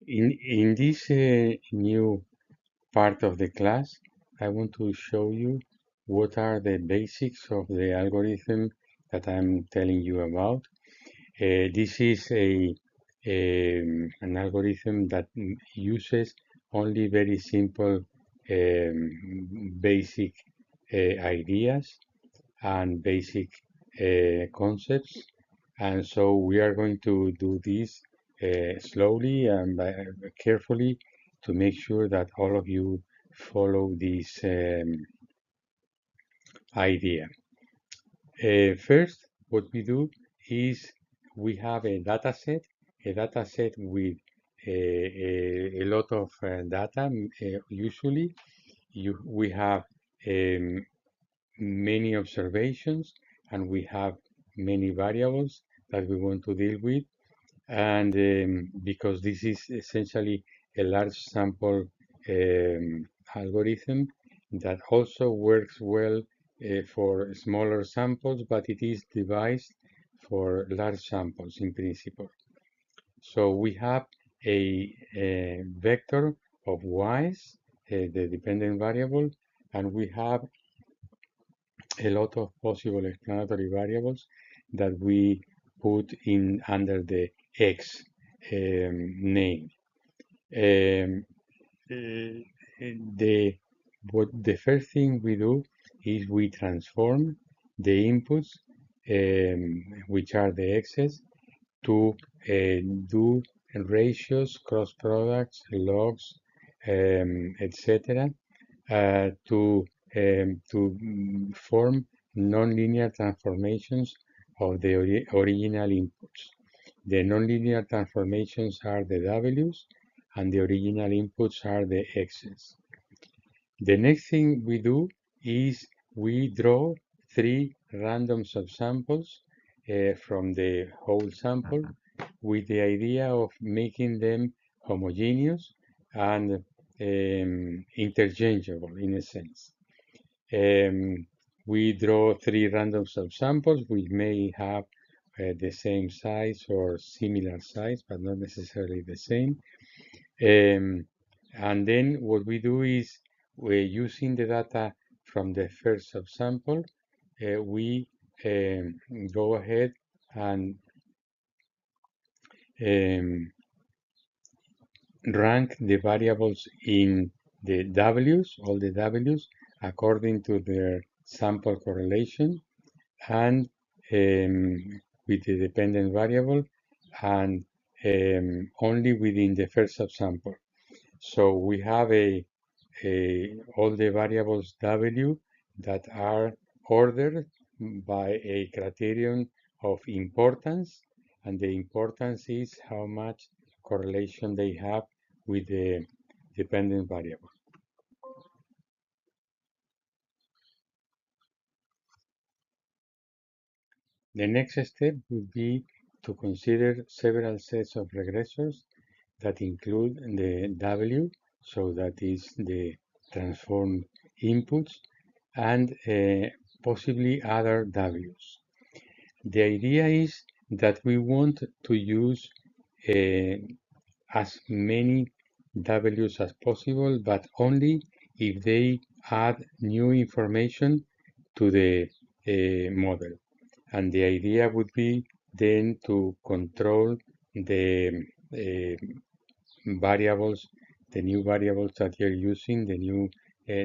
In this new part of the class, I want to show you what are the basics of the algorithm that I'm telling you about. This is an algorithm that uses only very simple basic ideas and basic concepts. And so we are going to do this slowly and carefully to make sure that all of you follow this idea. First, what we do is we have a data set with a lot of data. Usually, we have many observations and we have many variables that we want to deal with. And because this is essentially a large sample algorithm that also works well for smaller samples, but it is devised for large samples in principle. So we have a vector of y's, the dependent variable, and we have a lot of possible explanatory variables that we put in under the x name. The the first thing we do is we transform the inputs, which are the x's, to do ratios, cross products, logs, etc., to form nonlinear transformations of the original inputs. The nonlinear transformations are the w's, and the original inputs are the x's. The next thing we do is we draw 3 random subsamples from the whole sample with the idea of making them homogeneous and interchangeable in a sense. We draw 3 random subsamples which may have the same size or similar size, but not necessarily the same. And then what we do is we're using the data from the first subsample, we go ahead and rank the variables in the W's, all the W's, according to their sample correlation and with the dependent variable and only within the first subsample. So we have all the variables W that are ordered by a criterion of importance, and the importance is how much correlation they have with the dependent variable. The next step would be to consider several sets of regressors that include the W, so that is the transformed inputs, and possibly other W's. The idea is that we want to use as many W's as possible, but only if they add new information to the model. And the idea would be then to control the variables, the new variables that you're using, the new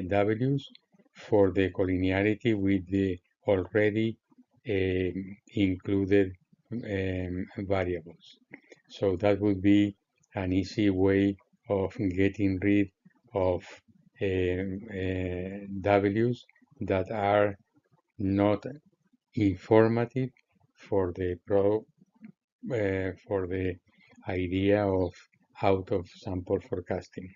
W's, for the collinearity with the already included variables. So that would be an easy way of getting rid of W's that are not informative for the for the idea of out of sample forecasting.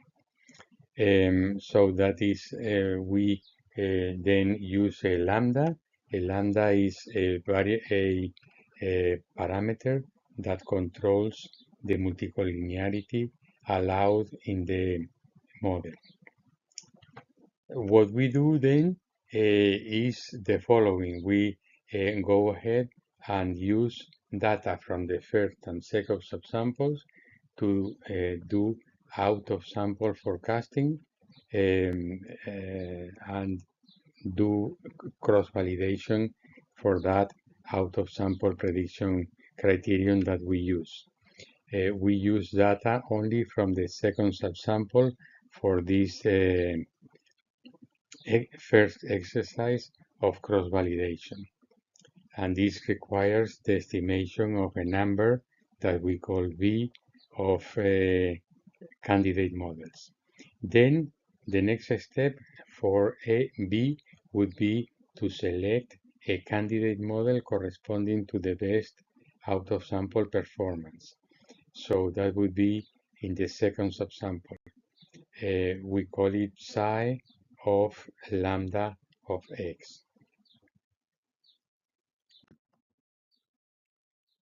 So that is we then use a lambda. A lambda is a parameter that controls the multicollinearity allowed in the model. What we do then is the following. We go ahead and use data from the first and second subsamples to do out-of-sample forecasting and do cross-validation for that out-of-sample prediction criterion that we use. We use data only from the second subsample for this first exercise of cross-validation. And this requires the estimation of a number that we call V of candidate models. Then the next step for A, B would be to select a candidate model corresponding to the best out-of-sample performance. So that would be in the second subsample. We call it psi of lambda of x.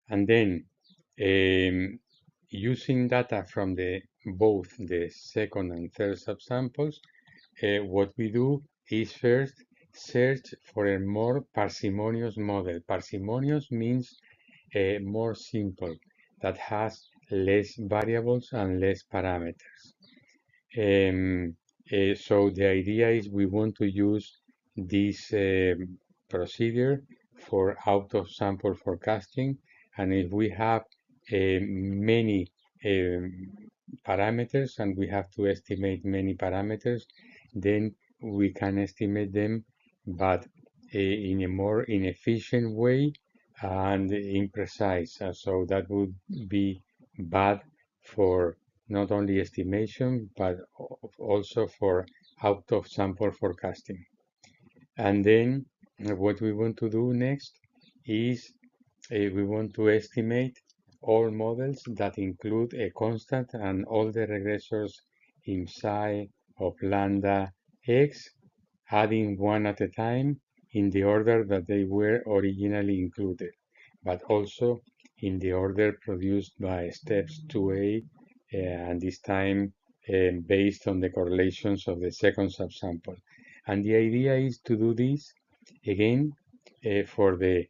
And then using data from both the second and third subsamples, what we do is first search for a more parsimonious model. Parsimonious means more simple, that has less variables and less parameters. So the idea is we want to use this procedure for out-of-sample forecasting, and if we have many parameters and we have to estimate many parameters, then we can estimate them, but in a more inefficient way and imprecise. So that would be bad for not only estimation, but also for out-of-sample forecasting. And then what we want to do next is we want to estimate all models that include a constant and all the regressors in psi of lambda x, adding one at a time in the order that they were originally included, but also in the order produced by steps 2a, and this time based on the correlations of the second subsample. And the idea is to do this again for the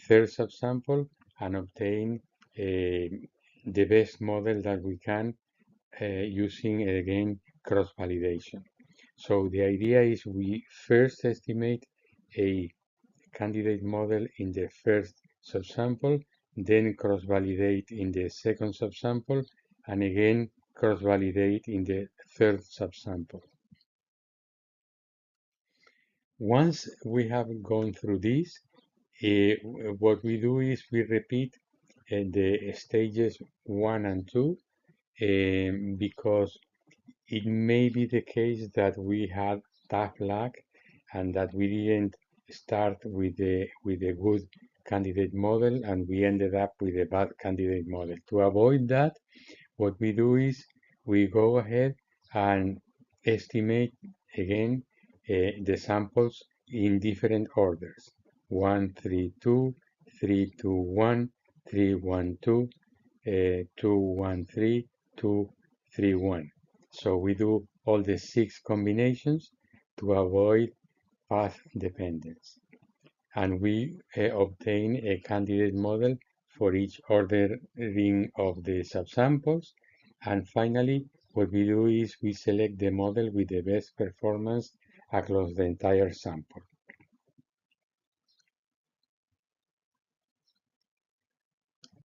third subsample and obtain the best model that we can using again cross-validation. So the idea is we first estimate a candidate model in the first subsample, then cross-validate in the second subsample, and again cross-validate in the third subsample. Once we have gone through this, what we do is we repeat the stages 1 and 2 because it may be the case that we had tough luck and that we didn't start with a good candidate model and we ended up with a bad candidate model. To avoid that, what we do is we go ahead and estimate again the samples in different orders: 1, 3, 2, 3, 2, 1, 3, 1, 2, 2, 1, 3, 2, 3, 1. So we do all the 6 combinations to avoid path dependence. And we obtain a candidate model for each ordering of the subsamples. And finally, what we do is we select the model with the best performance across the entire sample.